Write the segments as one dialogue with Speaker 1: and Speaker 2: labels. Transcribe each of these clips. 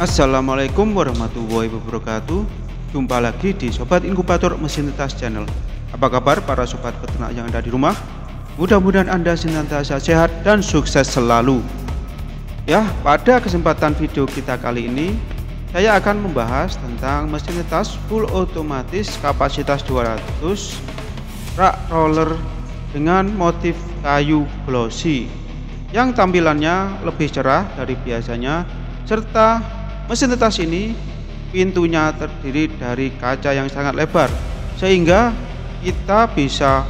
Speaker 1: Assalamualaikum warahmatullahi wabarakatuh. Jumpa lagi di Sobat Inkubator Mesin Tetas Channel. Apa kabar para sobat peternak yang ada di rumah? Mudah-mudahan Anda senantiasa sehat dan sukses selalu. Ya, pada kesempatan video kita kali ini saya akan membahas tentang mesin tetas full otomatis kapasitas 200 rak roller dengan motif kayu glossy yang tampilannya lebih cerah dari biasanya, serta mesin tetas ini pintunya terdiri dari kaca yang sangat lebar sehingga kita bisa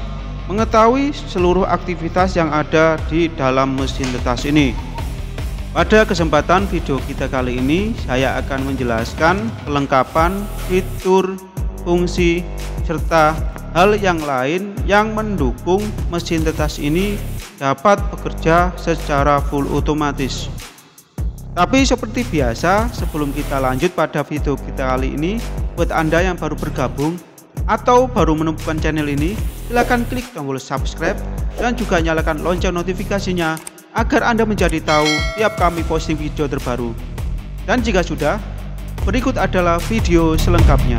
Speaker 1: mengetahui seluruh aktivitas yang ada di dalam mesin tetas ini. Pada kesempatan video kita kali ini saya akan menjelaskan kelengkapan fitur, fungsi, serta hal yang lain yang mendukung mesin tetas ini dapat bekerja secara full otomatis. Tapi seperti biasa, sebelum kita lanjut pada video kita kali ini, buat Anda yang baru bergabung atau baru menemukan channel ini, silahkan klik tombol subscribe dan juga nyalakan lonceng notifikasinya agar Anda menjadi tahu tiap kami posting video terbaru. Dan jika sudah, berikut adalah video selengkapnya.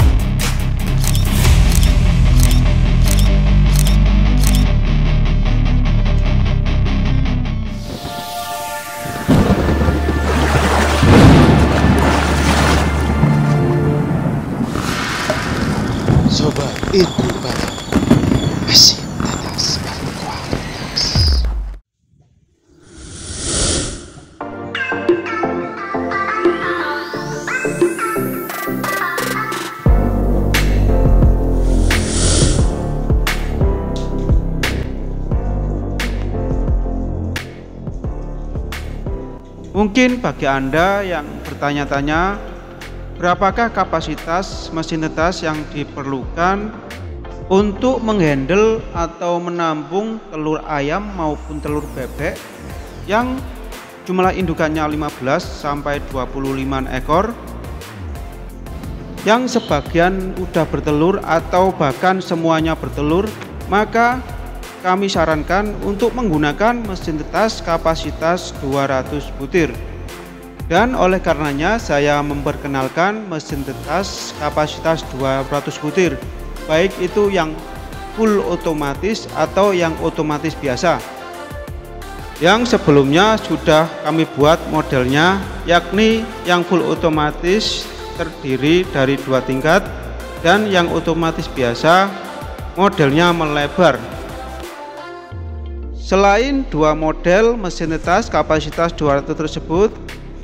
Speaker 2: Sobat Inkubator Mesin Tetas Berkualitas.
Speaker 1: Mungkin bagi Anda yang bertanya-tanya, berapakah kapasitas mesin tetas yang diperlukan untuk menghandle atau menampung telur ayam maupun telur bebek yang jumlah indukannya 15 sampai 25 ekor, yang sebagian udah bertelur atau bahkan semuanya bertelur, maka kami sarankan untuk menggunakan mesin tetas kapasitas 200 butir. Dan oleh karenanya saya memperkenalkan mesin tetas kapasitas 200 butir, baik itu yang full otomatis atau yang otomatis biasa. Yang sebelumnya sudah kami buat modelnya, yakni yang full otomatis terdiri dari 2 tingkat dan yang otomatis biasa modelnya melebar. Selain 2 model mesin tetas kapasitas 200 tersebut,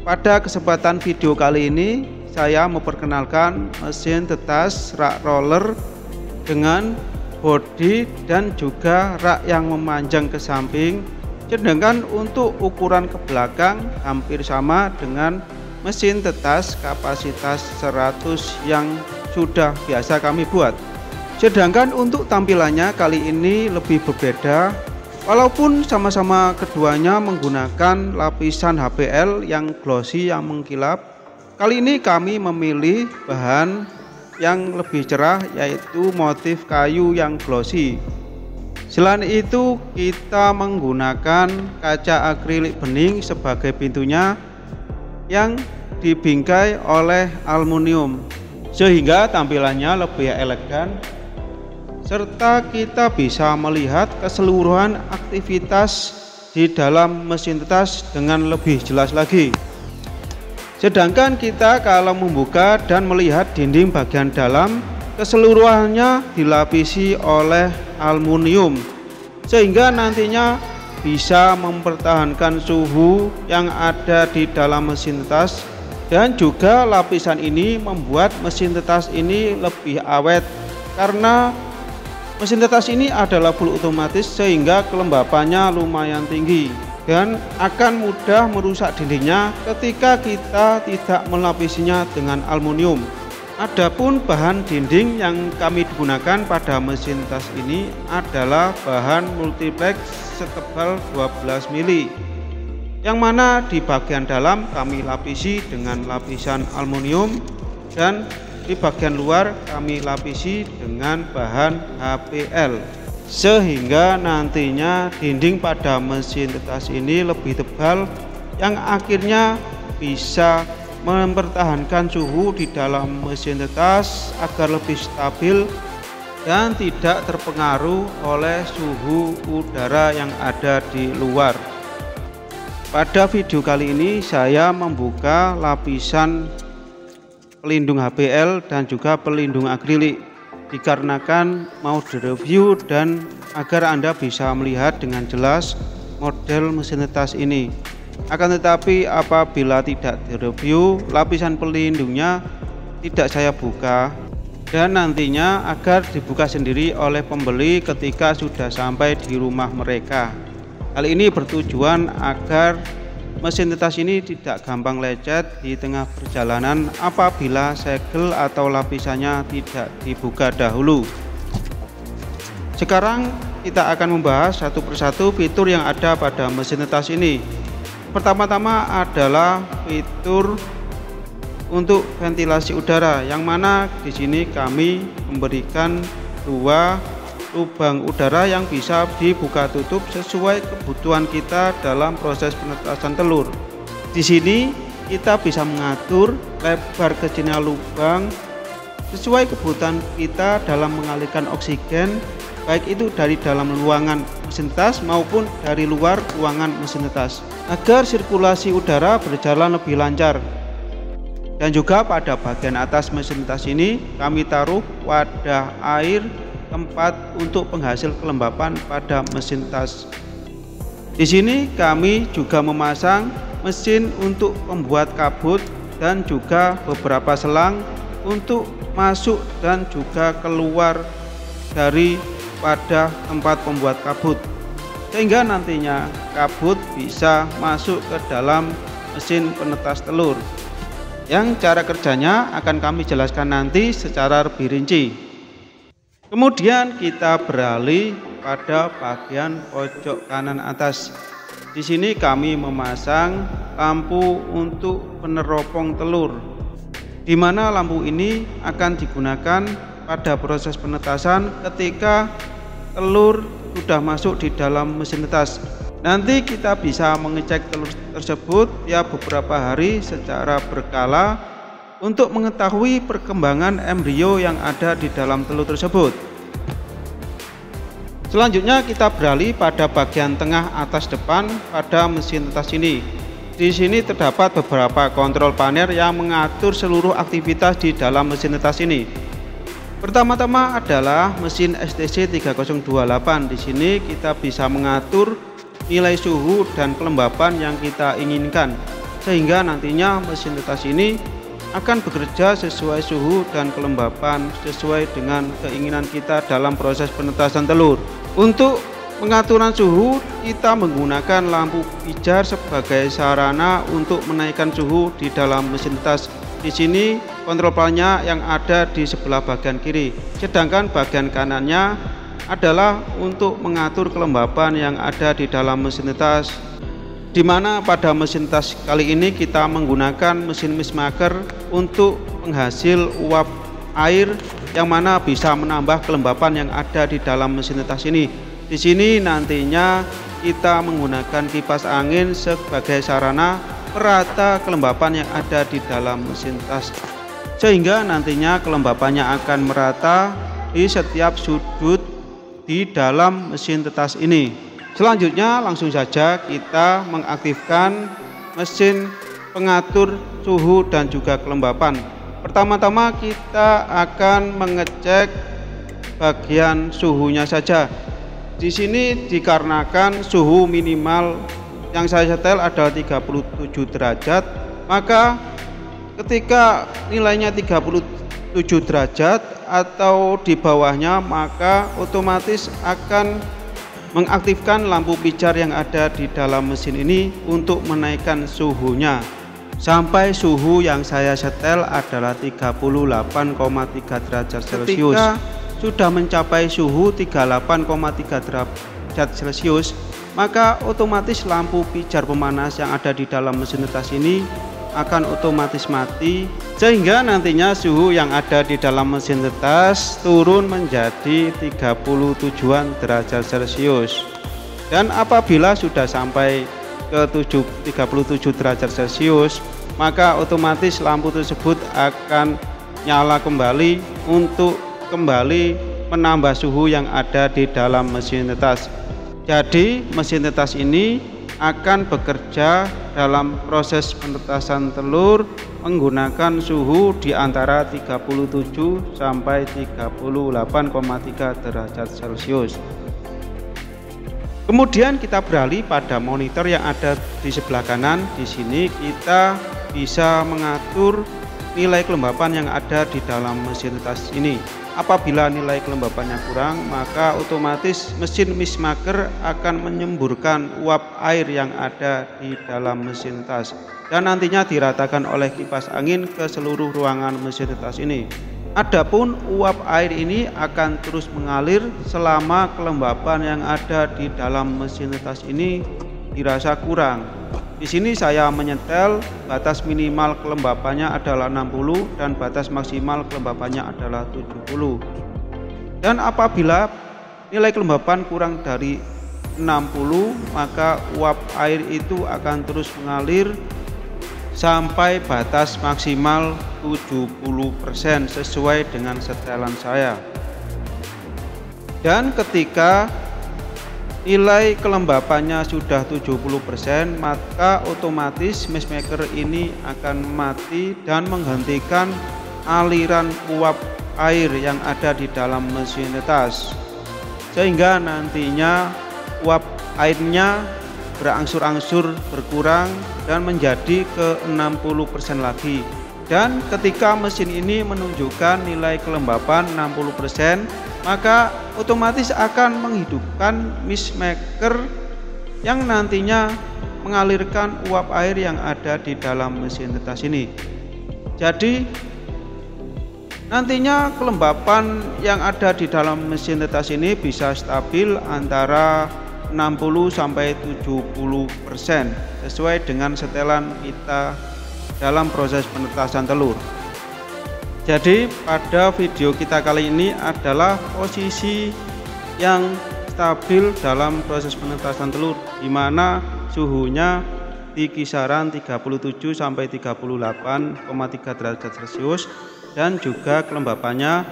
Speaker 1: pada kesempatan video kali ini saya memperkenalkan mesin tetas rak roller dengan bodi dan juga rak yang memanjang ke samping, sedangkan untuk ukuran ke belakang hampir sama dengan mesin tetas kapasitas 100 yang sudah biasa kami buat. Sedangkan untuk tampilannya kali ini lebih berbeda. Walaupun sama-sama keduanya menggunakan lapisan HPL yang glossy yang mengkilap, kali ini kami memilih bahan yang lebih cerah, yaitu motif kayu yang glossy. Selain itu kita menggunakan kaca akrilik bening sebagai pintunya yang dibingkai oleh aluminium sehingga tampilannya lebih elegan, serta kita bisa melihat keseluruhan aktivitas di dalam mesin tetas dengan lebih jelas lagi. Sedangkan kita kalau membuka dan melihat dinding bagian dalam, keseluruhannya dilapisi oleh aluminium sehingga nantinya bisa mempertahankan suhu yang ada di dalam mesin tetas, dan juga lapisan ini membuat mesin tetas ini lebih awet karena mesin tetas ini adalah full otomatis sehingga kelembapannya lumayan tinggi dan akan mudah merusak dindingnya ketika kita tidak melapisinya dengan aluminium. Adapun bahan dinding yang kami gunakan pada mesin tetas ini adalah bahan multiplex setebal 12 mili, yang mana di bagian dalam kami lapisi dengan lapisan aluminium dan di bagian luar kami lapisi dengan bahan HPL sehingga nantinya dinding pada mesin tetas ini lebih tebal yang akhirnya bisa mempertahankan suhu di dalam mesin tetas agar lebih stabil dan tidak terpengaruh oleh suhu udara yang ada di luar. Pada video kali ini saya membuka lapisan pelindung HPL dan juga pelindung akrilik, dikarenakan mau direview dan agar Anda bisa melihat dengan jelas model mesin tetas ini. Akan tetapi apabila tidak direview, lapisan pelindungnya tidak saya buka, dan nantinya agar dibuka sendiri oleh pembeli ketika sudah sampai di rumah mereka. Hal ini bertujuan agar mesin tetas ini tidak gampang lecet di tengah perjalanan apabila segel atau lapisannya tidak dibuka dahulu. Sekarang kita akan membahas satu persatu fitur yang ada pada mesin tetas ini. Pertama-tama adalah fitur untuk ventilasi udara, yang mana di sini kami memberikan dua lubang udara yang bisa dibuka tutup sesuai kebutuhan kita dalam proses penetasan telur. Di sini kita bisa mengatur lebar kecilnya lubang sesuai kebutuhan kita dalam mengalirkan oksigen, baik itu dari dalam ruangan mesin tetas maupun dari luar ruangan mesin tetas, agar sirkulasi udara berjalan lebih lancar. Dan juga pada bagian atas mesin tetas ini kami taruh wadah air, tempat untuk penghasil kelembapan pada mesin tetas. Di sini kami juga memasang mesin untuk pembuat kabut dan juga beberapa selang untuk masuk dan juga keluar dari pada tempat pembuat kabut, sehingga nantinya kabut bisa masuk ke dalam mesin penetas telur, yang cara kerjanya akan kami jelaskan nanti secara lebih rinci. Kemudian kita beralih pada bagian pojok kanan atas. Di sini kami memasang lampu untuk peneropong telur, di mana lampu ini akan digunakan pada proses penetasan ketika telur sudah masuk di dalam mesin tetas. Nanti kita bisa mengecek telur tersebut tiap beberapa hari secara berkala untuk mengetahui perkembangan embrio yang ada di dalam telur tersebut. Selanjutnya kita beralih pada bagian tengah atas depan pada mesin tetas ini. Di sini terdapat beberapa kontrol panel yang mengatur seluruh aktivitas di dalam mesin tetas ini. Pertama-tama adalah mesin STC 3028. Di sini kita bisa mengatur nilai suhu dan kelembapan yang kita inginkan, sehingga nantinya mesin tetas ini akan bekerja sesuai suhu dan kelembapan sesuai dengan keinginan kita dalam proses penetasan telur. Untuk pengaturan suhu kita menggunakan lampu pijar sebagai sarana untuk menaikkan suhu di dalam mesin tetas. Di sini kontrol panelnya yang ada di sebelah bagian kiri, sedangkan bagian kanannya adalah untuk mengatur kelembapan yang ada di dalam mesin tetas, di mana pada mesin tetas kali ini kita menggunakan mesin mixmaker untuk penghasil uap air, yang mana bisa menambah kelembapan yang ada di dalam mesin tetas ini. Di sini nantinya kita menggunakan kipas angin sebagai sarana merata kelembapan yang ada di dalam mesin tetas, sehingga nantinya kelembapannya akan merata di setiap sudut di dalam mesin tetas ini. Selanjutnya langsung saja kita mengaktifkan mesin pengatur suhu dan juga kelembapan. Pertama-tama kita akan mengecek bagian suhunya saja. Di sini dikarenakan suhu minimal yang saya setel adalah 37 derajat, maka ketika nilainya 37 derajat atau di bawahnya, maka otomatis akan mengaktifkan lampu pijar yang ada di dalam mesin ini untuk menaikkan suhunya sampai suhu yang saya setel adalah 38,3 derajat Celcius. Ketika sudah mencapai suhu 38,3 derajat Celcius, maka otomatis lampu pijar pemanas yang ada di dalam mesin tetas ini akan otomatis mati, sehingga nantinya suhu yang ada di dalam mesin tetas turun menjadi 37 derajat Celcius. Dan apabila sudah sampai ke 37 derajat Celcius, maka otomatis lampu tersebut akan nyala kembali untuk kembali menambah suhu yang ada di dalam mesin tetas. Jadi mesin tetas ini akan bekerja dalam proses penetasan telur menggunakan suhu di antara 37 sampai 38,3 derajat Celcius. Kemudian kita beralih pada monitor yang ada di sebelah kanan. Di sini kita bisa mengatur nilai kelembapan yang ada di dalam mesin tetas ini. Apabila nilai kelembapannya kurang, maka otomatis mesin mixmaker akan menyemburkan uap air yang ada di dalam mesin tetas dan nantinya diratakan oleh kipas angin ke seluruh ruangan mesin tetas ini. Adapun uap air ini akan terus mengalir selama kelembapan yang ada di dalam mesin tetas ini dirasa kurang. Di sini saya menyetel batas minimal kelembapannya adalah 60 dan batas maksimal kelembapannya adalah 70. Dan apabila nilai kelembapan kurang dari 60, maka uap air itu akan terus mengalir sampai batas maksimal 70% sesuai dengan setelan saya. Dan ketika nilai kelembapannya sudah 70%, maka otomatis mixmaker ini akan mati dan menghentikan aliran uap air yang ada di dalam mesin tetas, sehingga nantinya uap airnya berangsur-angsur berkurang dan menjadi ke 60% lagi. Dan ketika mesin ini menunjukkan nilai kelembapan 60%, maka otomatis akan menghidupkan mixmaker yang nantinya mengalirkan uap air yang ada di dalam mesin tetas ini. Jadi nantinya kelembapan yang ada di dalam mesin tetas ini bisa stabil antara 60 sampai 70% sesuai dengan setelan kita dalam proses penetasan telur. Jadi pada video kita kali ini adalah posisi yang stabil dalam proses penetasan telur, di mana suhunya di kisaran 37 sampai 38,3 derajat Celcius dan juga kelembapannya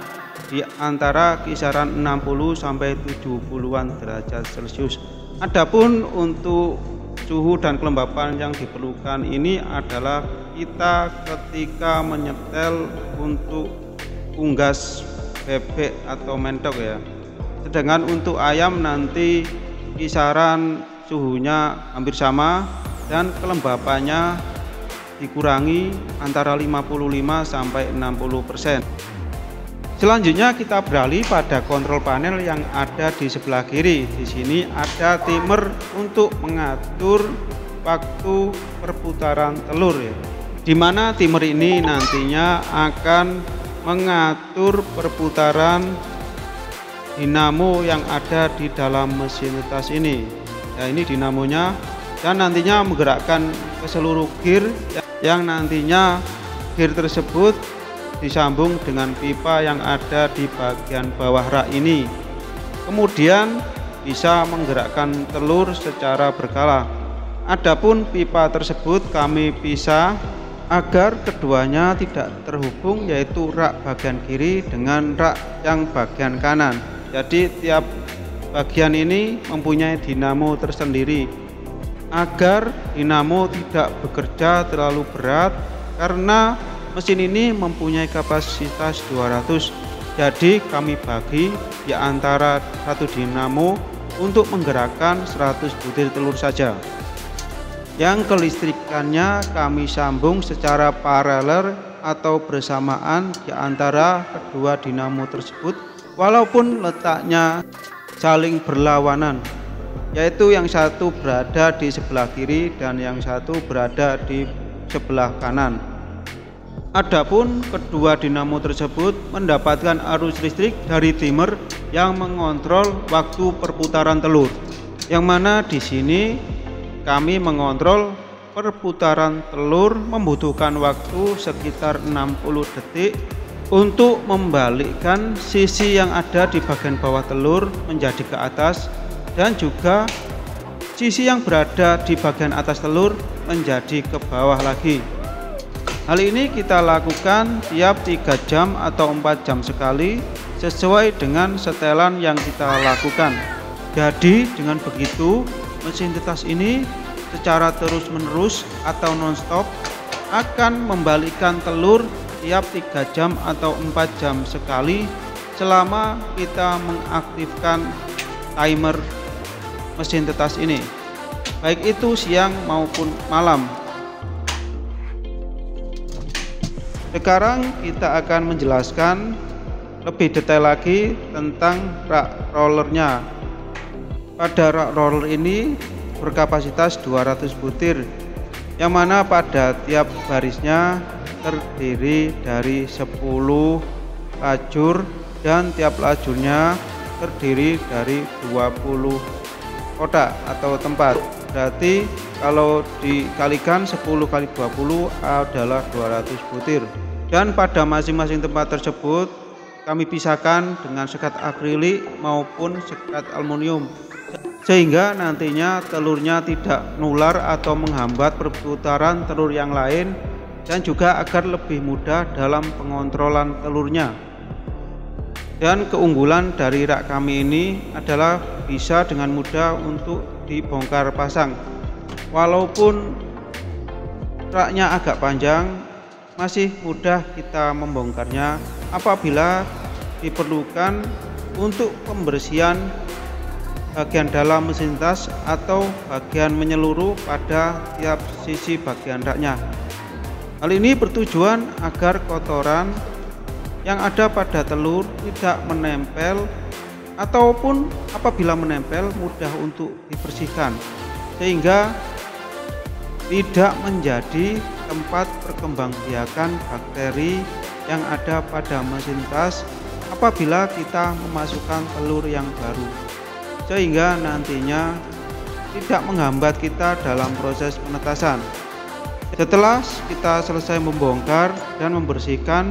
Speaker 1: di antara kisaran 60 sampai 70-an derajat Celcius. Adapun untuk suhu dan kelembapan yang diperlukan ini adalah kita ketika menyetel untuk unggas bebek atau mentok ya. Sedangkan untuk ayam nanti kisaran suhunya hampir sama dan kelembapannya dikurangi antara 55 sampai 60%. Selanjutnya kita beralih pada kontrol panel yang ada di sebelah kiri. Di sini ada timer untuk mengatur waktu perputaran telur ya. Di mana timer ini nantinya akan mengatur perputaran dinamo yang ada di dalam mesin tetas ini. Nah, ini dinamonya dan nantinya menggerakkan ke seluruh gear yang nantinya gear tersebut disambung dengan pipa yang ada di bagian bawah rak ini. Kemudian bisa menggerakkan telur secara berkala. Adapun pipa tersebut kami pisah agar keduanya tidak terhubung, yaitu rak bagian kiri dengan rak yang bagian kanan. Jadi tiap bagian ini mempunyai dinamo tersendiri agar dinamo tidak bekerja terlalu berat, karena mesin ini mempunyai kapasitas 200. Jadi kami bagi di antara satu dinamo untuk menggerakkan 100 butir telur saja. Yang kelistrikannya kami sambung secara paralel atau bersamaan di antara kedua dinamo tersebut, walaupun letaknya saling berlawanan, yaitu yang satu berada di sebelah kiri dan yang satu berada di sebelah kanan. Adapun kedua dinamo tersebut mendapatkan arus listrik dari timer yang mengontrol waktu perputaran telur, yang mana di sini kami mengontrol perputaran telur membutuhkan waktu sekitar 60 detik untuk membalikkan sisi yang ada di bagian bawah telur menjadi ke atas, dan juga sisi yang berada di bagian atas telur menjadi ke bawah lagi. Hal ini kita lakukan tiap 3 jam atau 4 jam sekali sesuai dengan setelan yang kita lakukan. Jadi dengan begitu mesin tetas ini secara terus-menerus atau non-stop akan membalikkan telur tiap 3 jam atau 4 jam sekali selama kita mengaktifkan timer mesin tetas ini, baik itu siang maupun malam. Sekarang kita akan menjelaskan lebih detail lagi tentang rak rollernya. Pada rak roller ini berkapasitas 200 butir, yang mana pada tiap barisnya terdiri dari 10 lajur dan tiap lajurnya terdiri dari 20 kotak atau tempat. Berarti kalau dikalikan 10 kali 20 adalah 200 butir. Dan pada masing-masing tempat tersebut kami pisahkan dengan sekat akrilik maupun sekat aluminium, sehingga nantinya telurnya tidak nular atau menghambat perputaran telur yang lain, dan juga agar lebih mudah dalam pengontrolan telurnya. Dan keunggulan dari rak kami ini adalah bisa dengan mudah untuk dibongkar pasang. Walaupun raknya agak panjang, masih mudah kita membongkarnya apabila diperlukan untuk pembersihan bagian dalam mesin tas atau bagian menyeluruh pada tiap sisi bagian raknya. Hal ini bertujuan agar kotoran yang ada pada telur tidak menempel, ataupun apabila menempel mudah untuk dibersihkan, sehingga tidak menjadi tempat perkembangbiakan bakteri yang ada pada mesin tas apabila kita memasukkan telur yang baru, sehingga nantinya tidak menghambat kita dalam proses penetasan. Setelah kita selesai membongkar dan membersihkan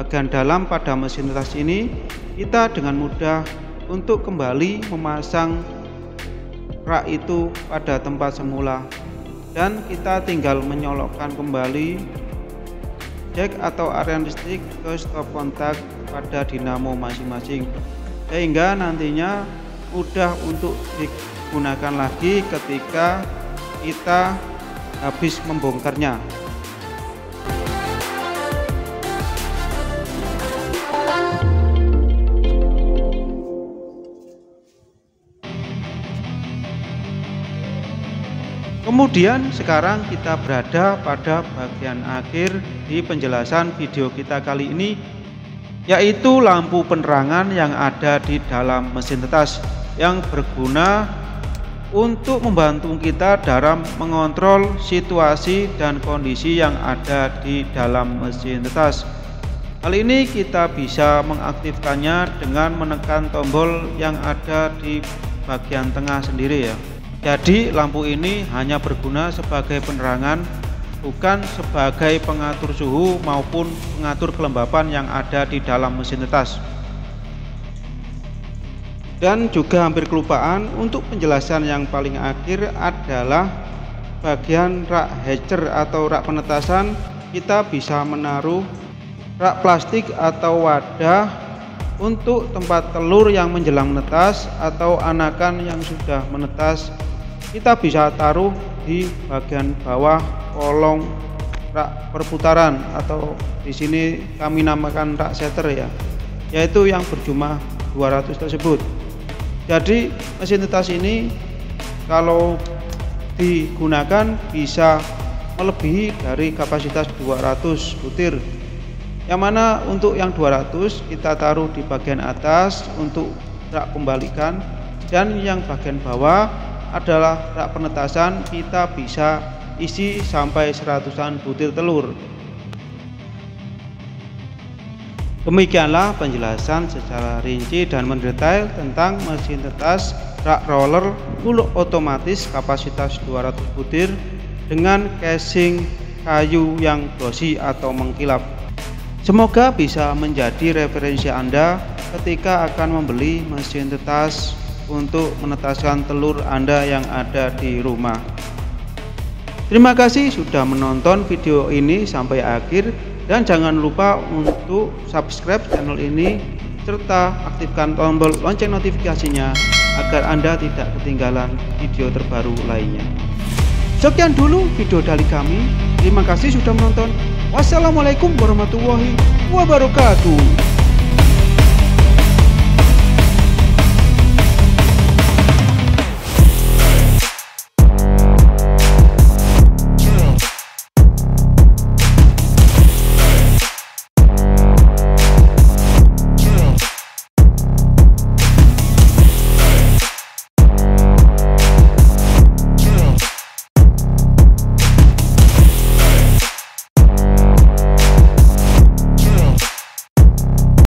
Speaker 1: bagian dalam pada mesin tetas ini, kita dengan mudah untuk kembali memasang rak itu pada tempat semula, dan kita tinggal menyolokkan kembali jack atau area listrik ke stop kontak pada dinamo masing-masing, sehingga nantinya mudah untuk digunakan lagi ketika kita habis membongkarnya. Kemudian sekarang kita berada pada bagian akhir di penjelasan video kita kali ini, yaitu lampu penerangan yang ada di dalam mesin tetas yang berguna untuk membantu kita dalam mengontrol situasi dan kondisi yang ada di dalam mesin tetas. Hal ini kita bisa mengaktifkannya dengan menekan tombol yang ada di bagian tengah sendiri ya. Jadi lampu ini hanya berguna sebagai penerangan, bukan sebagai pengatur suhu maupun pengatur kelembapan yang ada di dalam mesin tetas. Dan juga hampir kelupaan, untuk penjelasan yang paling akhir adalah bagian rak hatcher atau rak penetasan. Kita bisa menaruh rak plastik atau wadah untuk tempat telur yang menjelang menetas atau anakan yang sudah menetas. Kita bisa taruh di bagian bawah kolong rak perputaran, atau di sini kami namakan rak setter ya, yaitu yang berjumlah 200 tersebut. Jadi mesin tetas ini kalau digunakan bisa melebihi dari kapasitas 200 butir, yang mana untuk yang 200 kita taruh di bagian atas untuk rak pembalikan, dan yang bagian bawah adalah rak penetasan. Kita bisa isi sampai 100-an butir telur. Demikianlah penjelasan secara rinci dan mendetail tentang mesin tetas rak roller full otomatis kapasitas 200 butir dengan casing kayu yang glossy atau mengkilap. Semoga bisa menjadi referensi Anda ketika akan membeli mesin tetas untuk menetaskan telur Anda yang ada di rumah. Terima kasih sudah menonton video ini sampai akhir, dan jangan lupa untuk subscribe channel ini serta aktifkan tombol lonceng notifikasinya agar Anda tidak ketinggalan video terbaru lainnya. Sekian dulu video dari kami. Terima kasih sudah menonton. Wassalamualaikum warahmatullahi wabarakatuh.